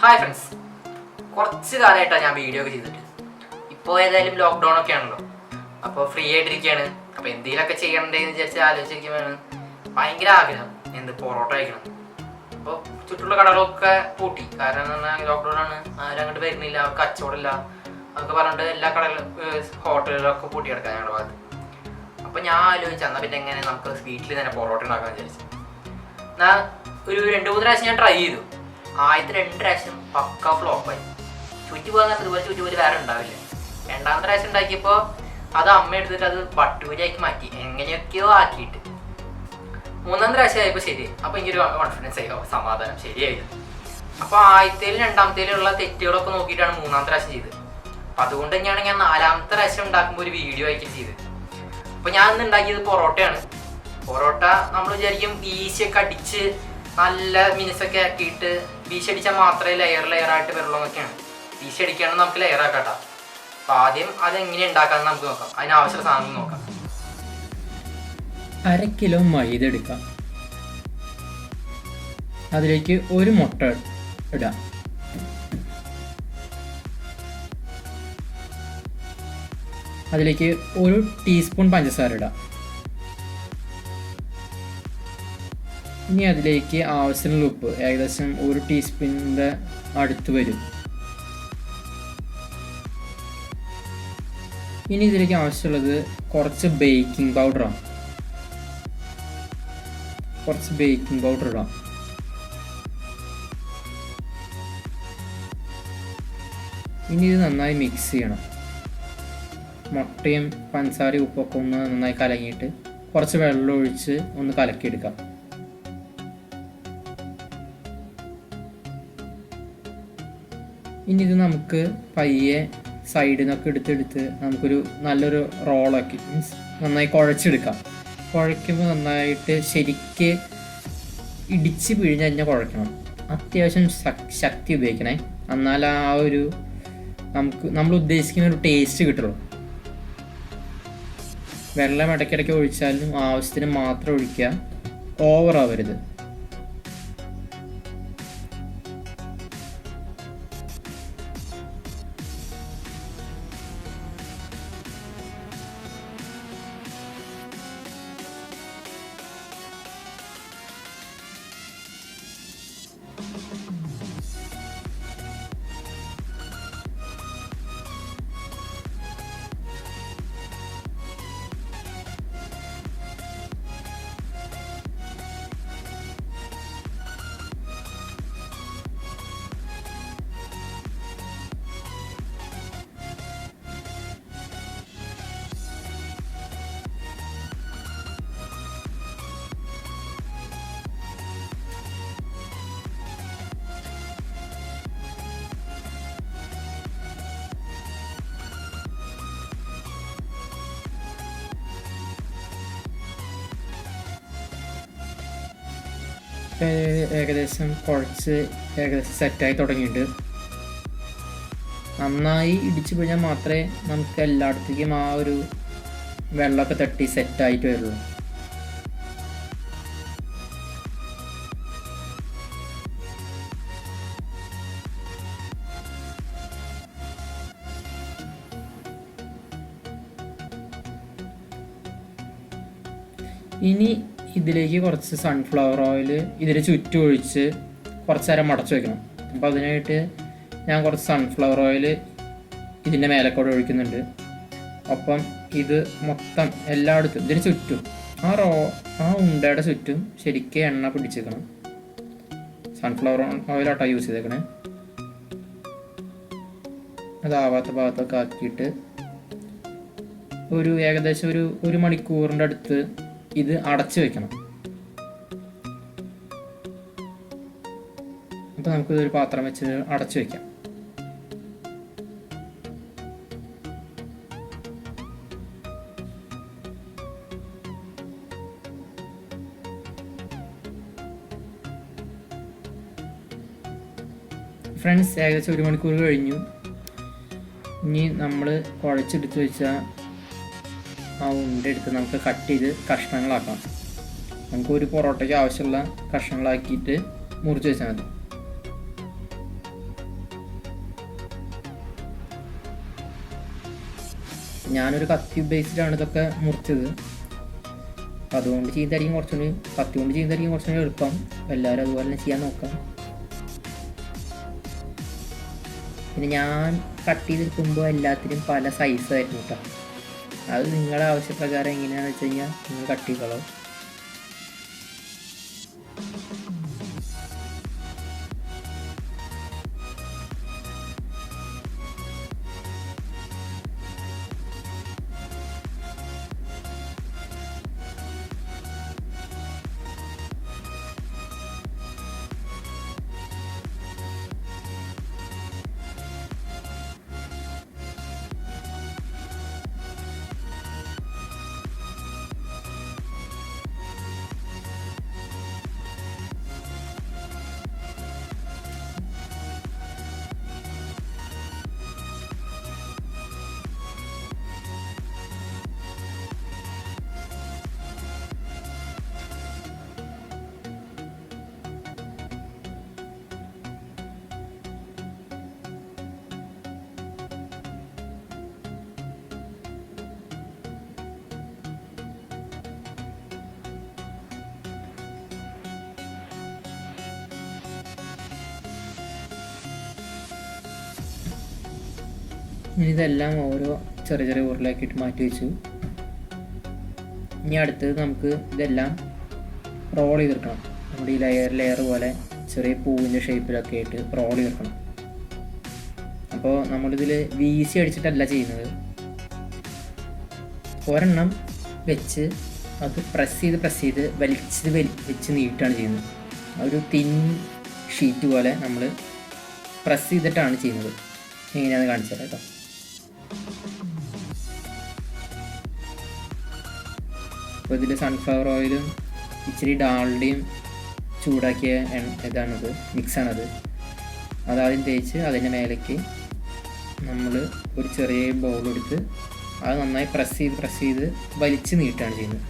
Hi friends, കുറച്ച് കാലമായിട്ടാണ് ഞാൻ video ഒക്കെ ചെയ്തിട്ട്. ഇപ്പോൾ ഏതായാലും ലോക്ക്ഡൗൺ ഒക്കെ ആണല്ലോ, അപ്പോൾ ഫ്രീ ആയിട്ടിരിക്കുകയാണ്. അപ്പോൾ എന്തെങ്കിലുമൊക്കെ ചെയ്യണ്ടേന്ന് വിചാരിച്ച് ആലോചിക്കുകയാണ്. ഭയങ്കര ആഗ്രഹം പൊറോട്ട കഴിക്കണം. അപ്പോൾ ചുറ്റുള്ള കടകളൊക്കെ പൂട്ടി. കാരണം എന്ന് പറഞ്ഞാൽ ലോക്ക്ഡൗൺ ആണ്, ആരും അങ്ങോട്ട് വരുന്നില്ല, കച്ചവടമില്ല അതൊക്കെ പറഞ്ഞിട്ട് എല്ലാ കടകളും ഹോട്ടലുകളൊക്കെ പൂട്ടി കിടക്കാം ഞങ്ങളുടെ ഭാഗത്ത്. അപ്പോൾ ഞാൻ ആലോചിച്ചു എന്നാൽ പിന്നെ എങ്ങനെ നമുക്ക് വീട്ടിൽ തന്നെ പൊറോട്ട ഉണ്ടാക്കാൻ വിചാരിച്ചു. എന്നാൽ ഒരു 2-3 പ്രാവശ്യം ഞാൻ ട്രൈ ചെയ്തു. ആദ്യത്തെ 2 പ്രാവശ്യം പക്ക ഫ്ലോപ്പായി. ചുറ്റുപോകാൻ ഇതുപോലെ ചുറ്റുപോലെ വേറെ ഉണ്ടാവില്ല. 2ാമത്തെ പ്രാവശ്യം ഉണ്ടാക്കിയപ്പോൾ അത് അമ്മ എടുത്തിട്ട് അത് പട്ടുപൂരിയാക്കി മാറ്റി, എങ്ങനെയൊക്കെയോ ആക്കിയിട്ട്. 3ാമത്തെ പ്രാവശ്യം ആയപ്പോൾ ശരിയായി. അപ്പോൾ എനിക്കൊരു കോൺഫിഡൻസ് ആയി, സമാധാനം ശരിയായിരുന്നു. അപ്പോൾ ആദ്യത്തേലും 2ാമത്തേലും ഉള്ള തെറ്റുകളൊക്കെ നോക്കിയിട്ടാണ് 3ാമത്തെ പ്രാവശ്യം ചെയ്തത്. അപ്പം അതുകൊണ്ട് തന്നെയാണ് ഞാൻ 4ാമത്തെ പ്രാവശ്യം ഉണ്ടാക്കുമ്പോൾ ഒരു വീഡിയോ ആയിട്ട് ചെയ്തത്. അപ്പോൾ ഞാൻ ഇന്ന് ഉണ്ടാക്കിയത് പൊറോട്ടയാണ്. പൊറോട്ട നമ്മൾ വിചാരിക്കും വീശിയൊക്കെ അടിച്ച് നല്ല മിനുസൊക്കെ ആക്കിയിട്ട് വീശടിച്ചാൽ മാത്രമേ ലെയറായിട്ട് വരുള്ളൂ എന്നൊക്കെയാണ്. വീശടിക്കുകയാണെങ്കിൽ നമുക്ക് ലെയറാക്കാട്ടോ. അപ്പോൾ ആദ്യം അതെങ്ങനെ ഉണ്ടാക്കാമെന്ന് നമുക്ക് നോക്കാം. അതിനാവശ്യമുള്ള സാധനം നോക്കാം. 1/2 കിലോ മൈദ എടുക്കാം. അതിലേക്ക് 1 മുട്ട ഇടാം. അതിലേക്ക് 1 ടീസ്പൂൺ പഞ്ചസാര ഇടാം. ഇനി അതിലേക്ക് ആവശ്യത്തിനുള്ള ഉപ്പ്, ഏകദേശം 1 ടീസ്പൂണിൻ്റെ അടുത്ത് വരും. ഇനി ഇതിലേക്ക് ആവശ്യമുള്ളത് കുറച്ച് ബേക്കിംഗ് പൗഡറാണ്. കുറച്ച് ബേക്കിംഗ് പൗഡർ ഇടാം. ഇനി ഇത് നന്നായി മിക്സ് ചെയ്യണം. മുട്ടയും പഞ്ചസാരയും ഉപ്പൊക്കെ ഒന്ന് നന്നായി കലങ്ങിയിട്ട് കുറച്ച് വെള്ളം ഒഴിച്ച് ഒന്ന് കലക്കിയെടുക്കാം. ഇനി ഇത് നമുക്ക് പയ്യെ സൈഡിൽ നിന്നൊക്കെ എടുത്തെടുത്ത് നമുക്കൊരു നല്ലൊരു റോളാക്കി മീൻസ് നന്നായി കുഴച്ചെടുക്കാം. കുഴയ്ക്കുമ്പോൾ നന്നായിട്ട് ശരിക്ക് ഇടിച്ച് പിഴിഞ്ഞ് തന്നെ കുഴയ്ക്കണം. അത്യാവശ്യം ശക്തി ഉപയോഗിക്കണേ, എന്നാൽ ആ ഒരു നമ്മൾ ഉദ്ദേശിക്കുന്ന ഒരു ടേസ്റ്റ് കിട്ടുള്ളൂ. വെള്ളം ഇടയ്ക്കിടയ്ക്ക് ഒഴിച്ചാലും ആവശ്യത്തിന് മാത്രം ഒഴിക്കുക, ഓവർ ആവരുത്. ഏകദേശം കുഴച്ച് സെറ്റായി തുടങ്ങിയിട്ട് നന്നായി ഇടിച്ചു പിഴിഞ്ഞാൽ മാത്രമേ നമുക്ക് എല്ലായിടത്തേക്കും ആ ഒരു വെള്ളമൊക്കെ തട്ടി സെറ്റായിട്ട് വരുള്ളൂ. ഇനി ഇതിലേക്ക് കുറച്ച് സൺഫ്ലവർ ഓയിൽ ഇതിന് ചുറ്റും ഒഴിച്ച് കുറച്ച് നേരം മടച്ചു വയ്ക്കണം. അപ്പോൾ അതിനായിട്ട് ഞാൻ കുറച്ച് സൺഫ്ലവർ ഓയിൽ ഇതിൻ്റെ മേലെക്കൂടെ ഒഴിക്കുന്നുണ്ട്. ഒപ്പം ഇത് മൊത്തം എല്ലായിടത്തും ഇതിന് ചുറ്റും ആ ഉണ്ടയുടെ ചുറ്റും ശരിക്കും എണ്ണ പിടിച്ചേക്കണം. സൺഫ്ലവർ ഓയിലാട്ടോ യൂസ് ചെയ്തേക്കണേ. അതാവാത്ത ഭാഗത്തൊക്കെ ആക്കിയിട്ട് ഏകദേശം ഒരു മണിക്കൂറിൻ്റെ അടുത്ത് ഇത് അടച്ചു വെക്കണം. അപ്പോൾ നമുക്കിതൊരു പാത്രം വെച്ച് അടച്ചു വെക്കാം. ഫ്രണ്ട്സ്, ഏകദേശം 1 മണിക്കൂർ കഴിഞ്ഞു. ഇനി നമ്മൾ കുഴച്ചെടുത്ത് വെച്ചാൽ ആ ഉണ്ട എടുത്ത് നമുക്ക് കട്ട് ചെയ്ത് കഷ്ണങ്ങളാക്കാം. നമുക്ക് ഒരു പൊറോട്ടയ്ക്ക് ആവശ്യമുള്ള കഷ്ണങ്ങളാക്കിയിട്ട് മുറിച്ച് വെച്ചാൽ മതി. ഞാനൊരു കത്തി ഉപയോഗിച്ചിട്ടാണ് ഇതൊക്കെ മുറിച്ചത്. അപ്പം അതുകൊണ്ട് ചെയ്യുന്നതായിരിക്കും കുറച്ചുകൂടി, കത്തി കൊണ്ട് ചെയ്യുന്നതായിരിക്കും കുറച്ചുകൂടി എളുപ്പം. എല്ലാവരും അതുപോലെ തന്നെ ചെയ്യാൻ നോക്കാം. പിന്നെ ഞാൻ കട്ട് ചെയ്തെടുക്കുമ്പോൾ എല്ലാത്തിനും പല സൈസായിരുന്നു കേട്ടോ. അത് നിങ്ങളുടെ ആവശ്യപ്രകാരം എങ്ങനെയാണെന്ന് വെച്ച് കഴിഞ്ഞാൽ നിങ്ങൾ കട്ട് ചെയ്തോളൂ. ഇനി ഇതെല്ലാം ഓരോ ചെറിയ ചെറിയ ഉരുളാക്കിയിട്ട് മാറ്റി വെച്ചു. ഇനി അടുത്തത് നമുക്ക് ഇതെല്ലാം റോൾ ചെയ്തെടുക്കണം. നമ്മുടെ ഈ ലെയർ പോലെ ചെറിയ പൂവിൻ്റെ ഷേപ്പിലൊക്കെ ആയിട്ട് റോൾ ചെയ്തെടുക്കണം. അപ്പോൾ നമ്മളിതിൽ വീശി അടിച്ചിട്ടല്ല ചെയ്യുന്നത്. ഒരെണ്ണം വെച്ച് അത് പ്രസ് ചെയ്ത് വെച്ച് നീട്ടാണ് ചെയ്യുന്നത്. ഒരു തിൻ ഷീറ്റ് പോലെ നമ്മൾ പ്രസ് ചെയ്തിട്ടാണ് ചെയ്യുന്നത്. എങ്ങനെയാണെന്ന് കാണിച്ചു തരാം കേട്ടോ. അപ്പോൾ ഇതിൽ സൺഫ്ലവർ ഓയിലും ഇച്ചിരി ഡാൽഡയും ചൂടാക്കിയ ഇതാണത്, മിക്സാണത്. അതാദ്യം തേച്ച് അതിൻ്റെ മേലേക്ക് നമ്മൾ ഒരു ചെറിയ ബൗളെടുത്ത് അത് നന്നായി പ്രസ് ചെയ്ത് വലിച്ച് നീട്ടാണ് ചെയ്യുന്നത്.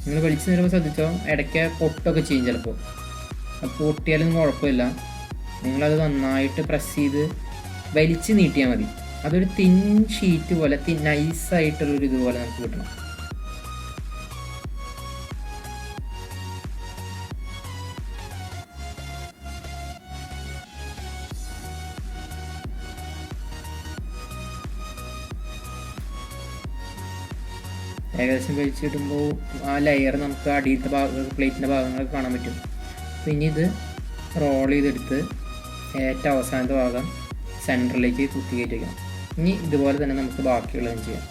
നിങ്ങൾ വലിച്ച് നീട്ടുമ്പോൾ ശ്രദ്ധിച്ചോ, ഇടയ്ക്ക് പൊട്ടൊക്കെ ചെയ്യും ചിലപ്പോൾ. അപ്പോൾ പൊട്ടിയാലൊന്നും കുഴപ്പമില്ല. നിങ്ങളത് നന്നായിട്ട് പ്രസ് ചെയ്ത് വലിച്ച് നീട്ടിയാൽ മതി. അതൊരു തിൻ ഷീറ്റ് പോലെ നൈസായിട്ടുള്ളൊരു ഇതുപോലെ നമുക്ക് കിട്ടണം. ഏകദേശം വലിച്ച് കിട്ടുമ്പോൾ ആ ലെയർ നമുക്ക് അടിയിലത്തെ പ്ലേറ്റിൻ്റെ ഭാഗങ്ങളൊക്കെ കാണാൻ പറ്റും. പിന്നെ ഇത് റോൾ ചെയ്തെടുത്ത് ഏറ്റവും അവസാനത്തെ ഭാഗം സെൻറ്ററിലേക്ക് കുത്തി കയറ്റി വയ്ക്കണം. ഇനി ഇതുപോലെ തന്നെ നമുക്ക് ബാക്കിയുള്ളതും ചെയ്യാം.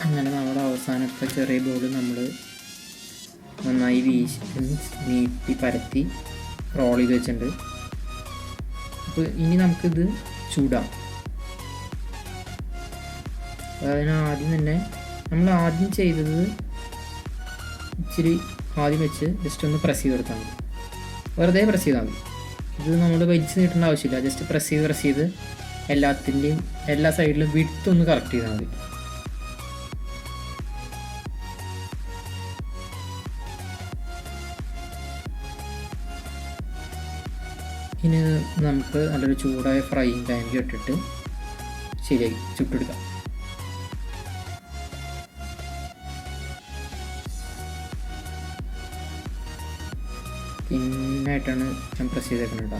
അങ്ങനെ നമ്മുടെ അവസാനത്തെ ചെറിയ ബോൾ നമ്മൾ നന്നായി നീട്ടി പരത്തി റോൾ ചെയ്ത് വെച്ചിട്ടുണ്ട്. അപ്പോൾ ഇനി നമുക്കിത് ചൂടാം. അതിന് ആദ്യം തന്നെ നമ്മൾ ആദ്യം ചെയ്തത് ഇച്ചിരി ആദ്യം വെച്ച് ജസ്റ്റ് ഒന്ന് പ്രസ് ചെയ്ത് കൊടുത്താൽ മതി, വെറുതെ പ്രസ് ചെയ്താൽ മതി. ഇത് നമ്മൾ വലിച്ച് നീട്ടേണ്ട ആവശ്യമില്ല, ജസ്റ്റ് പ്രസ് ചെയ്ത് എല്ലാത്തിൻ്റെയും എല്ലാ സൈഡിലും വിഡ്ത്ത് ഒന്ന് കറക്റ്റ് ചെയ്താൽ മതി. ഇനി നമുക്ക് നല്ലൊരു ചൂടായ ഫ്രൈയിങ് പാനിൽ ഇട്ടിട്ട് ശരിയായി ചുട്ടെടുക്കാം. തിന്നായിട്ടാണ് ഞാൻ പ്രസ് ചെയ്തേക്കുന്നത് കേട്ടോ.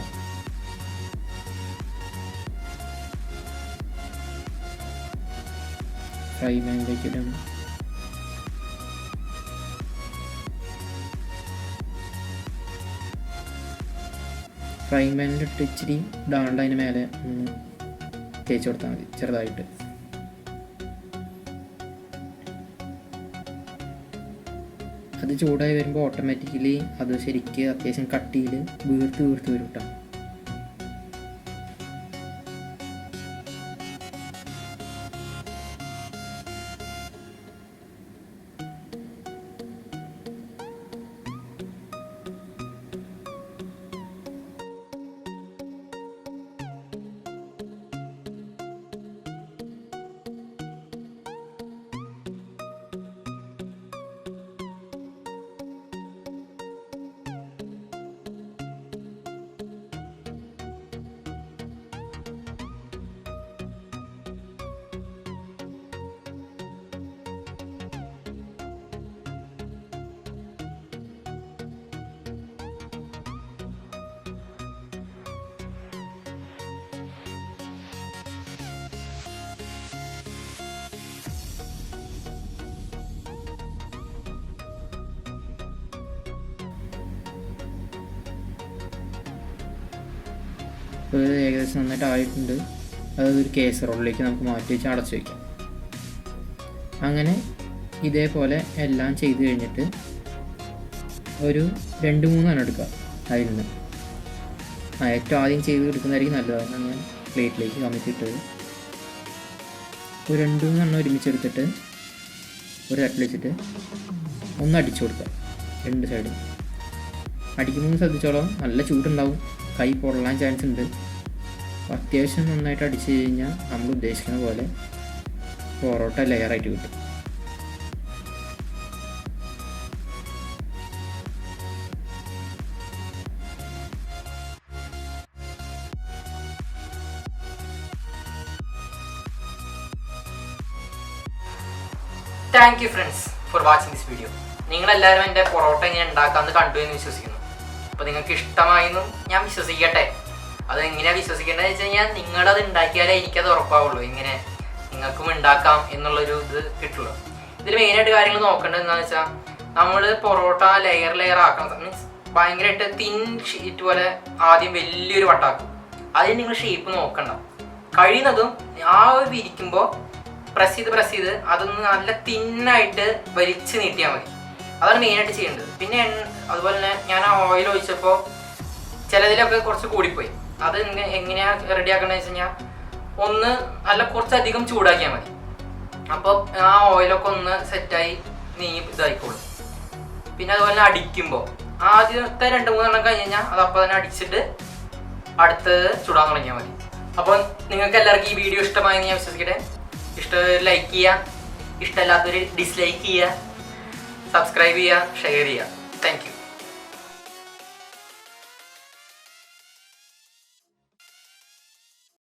ഫ്രൈ പാനിലേക്ക് ഇടണം. ഫ്രൈങ് പാനിലിട്ട് ഇച്ചിരി ഡാൽഡ അതിന് മേലെ ഒന്ന് തേച്ച് കൊടുത്താൽ മതി ചെറുതായിട്ട്. അത് ചൂടായി വരുമ്പോൾ ഓട്ടോമാറ്റിക്കലി അത് ശരിക്ക് അത്യാവശ്യം കട്ടിയിൽ വീർത്ത് വരും കേട്ടോ. ഇപ്പോൾ ഇത് ഏകദേശം നന്നായിട്ട് ആയിട്ടുണ്ട്. അതൊരു കേസറോളിലേക്ക് നമുക്ക് മാറ്റി വെച്ച് അടച്ചു വയ്ക്കാം. അങ്ങനെ ഇതേപോലെ എല്ലാം ചെയ്ത് കഴിഞ്ഞിട്ട് ഒരു 2-3 എടുക്കുക. അതിൽ നിന്ന് ഏറ്റവും ആദ്യം ചെയ്ത് എടുക്കുന്നതായിരിക്കും നല്ലതാണ്. ഞാൻ പ്ലേറ്റിലേക്ക് കമിച്ചിട്ടത് ഒരു 2-3 ഒരുമിച്ചെടുത്തിട്ട് ഒരു തട്ടിൽ വെച്ചിട്ട് ഒന്ന് അടിച്ചു കൊടുക്കുക 2 സൈഡും. അടിക്കുമ്പോൾ ശ്രദ്ധിച്ചോളാം, നല്ല ചൂടുണ്ടാവും, കൈ പൊള്ളാൻ ചാൻസ് ഉണ്ട്. അത്യാവശ്യം നന്നായിട്ട് അടിച്ചു കഴിഞ്ഞാൽ നമ്മൾ ഉദ്ദേശിക്കുന്ന പോലെ പൊറോട്ട ലെയറായിട്ട് കിട്ടും. Thank you friends for watching this video. നിങ്ങളെല്ലാവരും എൻ്റെ പൊറോട്ട എങ്ങനെ ഉണ്ടാക്കാമെന്ന് കണ്ടു എന്ന് വിശ്വസിക്കുന്നു. അപ്പോൾ നിങ്ങൾക്ക് ഇഷ്ടമായെന്നും ഞാൻ വിശ്വസിക്കട്ടെ. അത് എങ്ങനെയാണ് വിശ്വസിക്കേണ്ടതെന്ന് വെച്ച് കഴിഞ്ഞാൽ നിങ്ങളത് ഉണ്ടാക്കിയാലേ എനിക്കത് ഉറപ്പാവുള്ളൂ, ഇങ്ങനെ നിങ്ങൾക്കും ഉണ്ടാക്കാം എന്നുള്ളൊരു ഇത് കിട്ടുള്ളൂ. ഇതിൽ മെയിനായിട്ട് കാര്യങ്ങൾ നോക്കേണ്ടത് എന്താണെന്ന് വെച്ചാൽ നമ്മൾ പൊറോട്ട ലെയർ ആക്കണം. മീൻസ് ഭയങ്കരമായിട്ട് തിൻ ഷീറ്റ് പോലെ ആദ്യം വലിയൊരു വട്ടാക്കും. അതിന് നിങ്ങൾ ഷേപ്പ് നോക്കണ്ട. കഴിയുന്നതും ആ ഒരു വിരിക്കുമ്പോൾ പ്രസ് ചെയ്ത് അതൊന്ന് നല്ല തിന്നായിട്ട് വലിച്ച് നീട്ടിയാൽ മതി. അതാണ് മെയിനായിട്ട് ചെയ്യേണ്ടത്. പിന്നെ അതുപോലെ തന്നെ ഞാൻ ആ ഓയിൽ ഒഴിച്ചപ്പോൾ ചിലതിലൊക്കെ കുറച്ച് കൂടിപ്പോയി. അത് എങ്ങനെയാണ് റെഡിയാക്കണമെന്ന് വെച്ച് കഴിഞ്ഞാൽ ഒന്ന് നല്ല കുറച്ചധികം ചൂടാക്കിയാൽ മതി. അപ്പോൾ ആ ഓയിലൊക്കെ ഒന്ന് സെറ്റായി ഇതായിക്കോളും. പിന്നെ അതുപോലെ തന്നെ അടിക്കുമ്പോൾ ആദ്യത്തെ 2-3 കഴിഞ്ഞ് കഴിഞ്ഞാൽ അത് അപ്പോൾ തന്നെ അടിച്ചിട്ട് അടുത്തത് ചൂടാൻ തുടങ്ങിയാൽ മതി. അപ്പോൾ നിങ്ങൾക്ക് എല്ലാവർക്കും ഈ വീഡിയോ ഇഷ്ടമായെന്ന് ഞാൻ വിശ്വസിക്കട്ടെ. ഇഷ്ടമുള്ളവർ ലൈക്ക് ചെയ്യുക, ഇഷ്ടമല്ലാത്തവർ ഡിസ്ലൈക്ക് ചെയ്യുക, സബ്സ്ക്രൈബ് ചെയ്യുക, ഷെയർ ചെയ്യുക. Thank you.